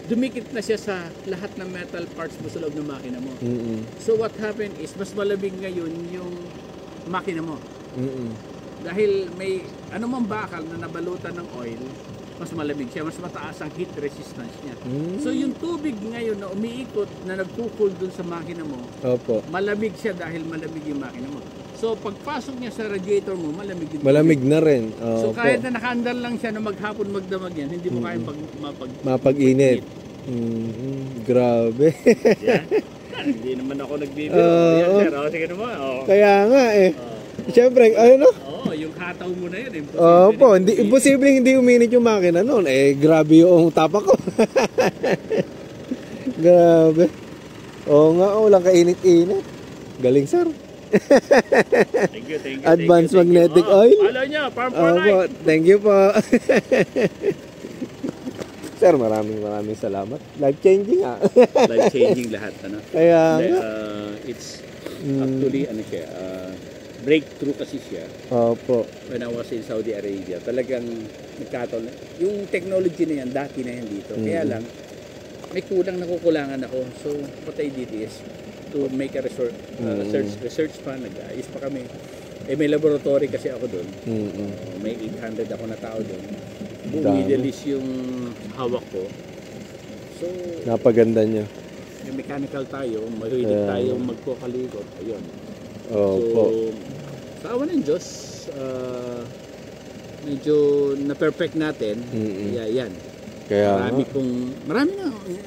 dumikit na siya sa lahat ng metal parts mo sa loob ng makina mo. So what happened is, mas malamig ngayon yung makina mo. Dahil may ano mang bakal na nabalutan ng oil, mas malamig siya, mas mataas ang heat resistance niya. So yung tubig ngayon na umiikot, na nagkukul dun sa makina mo, Opo. malamig siya dahil malamig yung makina mo. So pagpasok niya sa radiator mo, malamig yung tubig. Malamig na rin. So Opo. kahit na nakaandar lang siya na maghapon magdamag yan, hindi mo kayang Mapag-init. Grabe. Yan. Hindi naman ako nagbibiro. Oo. Yan, sir. Sige naman. Kaya nga eh. Siyempre, ano? Oo, yung hataw mo na yun. Opo, imposible hindi uminit yung makina noon. Grabe yung tapak ko. Grabe. Oo nga, walang kainit-init. Galing, sir. Thank you. Advanced Magnetic Oil. Follow nyo, Farm for Opo, Life. thank you po. Sir, maraming salamat. Life-changing ah. Life-changing lahat. Ano? Kaya nga. It's actually, ano siya, breakthrough kasi siya. Opo. When I was in Saudi Arabia, talagang nagkataon. Yung technology na yan, dati na yan dito. Kaya lang, may kukulangan ako. So, what I did is to make a research pa. Nag-ayos pa kami. May laboratory kasi ako doon. May 800 ako na tao doon. Middle East yung hawak ko. So, Napaganda niya. may mechanical tayo, mahilig tayong magkukalikot. Ayun. Opo. So, sa awa ng Diyos, medyo na-perfect natin. Kaya yan. Kaya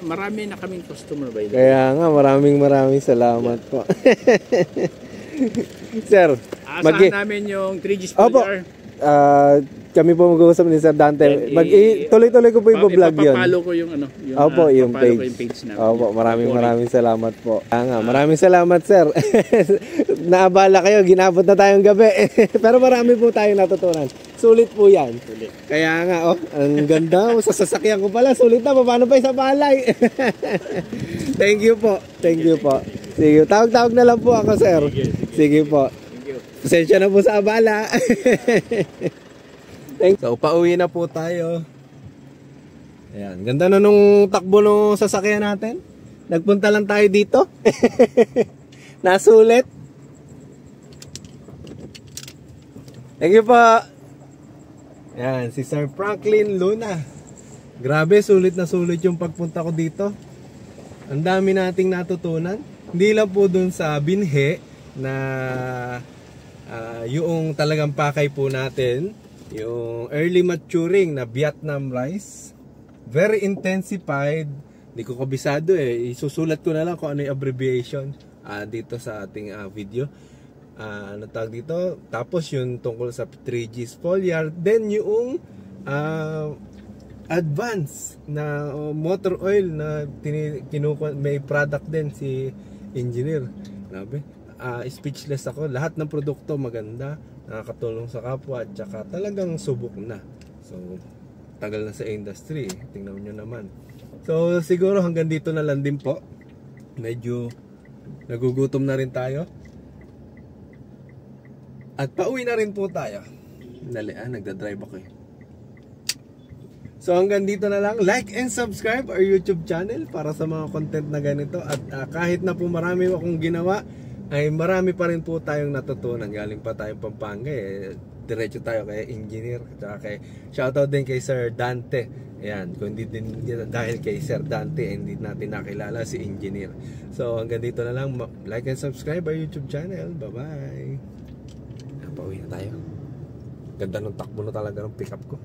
Marami na kaming customer by the way. Kaya nga, maraming salamat po. Sir, Asahan namin yung 3G Opo. spoiler. Kami po mag-uusap ni Sir Dante. Tuloy-tuloy ko po i-vlog yun. Ipapalo ko yung ano. Opo, yung papalo ko page. yung page namin. Opo, maraming salamat po. Maraming salamat, sir. Naabala kayo, ginabot na tayong gabi. Pero marami po tayong natutunan. Sulit po yan. Sulit. Kaya nga, ang ganda. Sa sasakyan ko pala, sulit na. Paano pa sa palay? Thank you po. Sige, tawag-tawag na lang po ako, sir. Sige po. Thank you. Pasensya na po sa abala. So, pauwi na po tayo. Ayan, ganda na nung takbo nung sasakyan natin. Nagpunta lang tayo dito. Nasulit. Thank you po. Yan, si Sir Franklin Luna. Grabe, sulit na sulit yung pagpunta ko dito. Ang dami nating natutunan. Hindi lang po dun sa binhe na yung talagang pakay po natin, yung early maturing na Vietnam rice. Very intensified. Hindi ko kabisado eh. Isusulat ko na lang kung ano yung abbreviation dito sa ating video. Ano tawag dito? Tapos yung tungkol sa 3G foliar. Then yung advance na motor oil na may product din si engineer. Grabe. Speechless ako. Lahat ng produkto maganda, nakakatulong sa kapwa at saka talagang subok na. So tagal na sa industry. Tingnan nyo naman. So siguro hanggang dito na lang din po. Medyo nagugutom na rin tayo. At pauwi na rin po tayo. Dali, nagdadrive ako eh. So hanggang dito na lang. Like and subscribe our YouTube channel para sa mga content na ganito. At kahit na po marami akong ginawa, ay marami pa rin po tayong natutunan. Galing pa tayong Pampanga eh. Diretso tayo kay engineer. At kay, shoutout din kay Sir Dante. Ayan, kung hindi din dahil kay Sir Dante, hindi natin nakilala si engineer. So hanggang dito na lang. Like and subscribe our YouTube channel. Bye-bye. Pauwi na tayo. Ganda ng takbo na talaga ng pick up ko.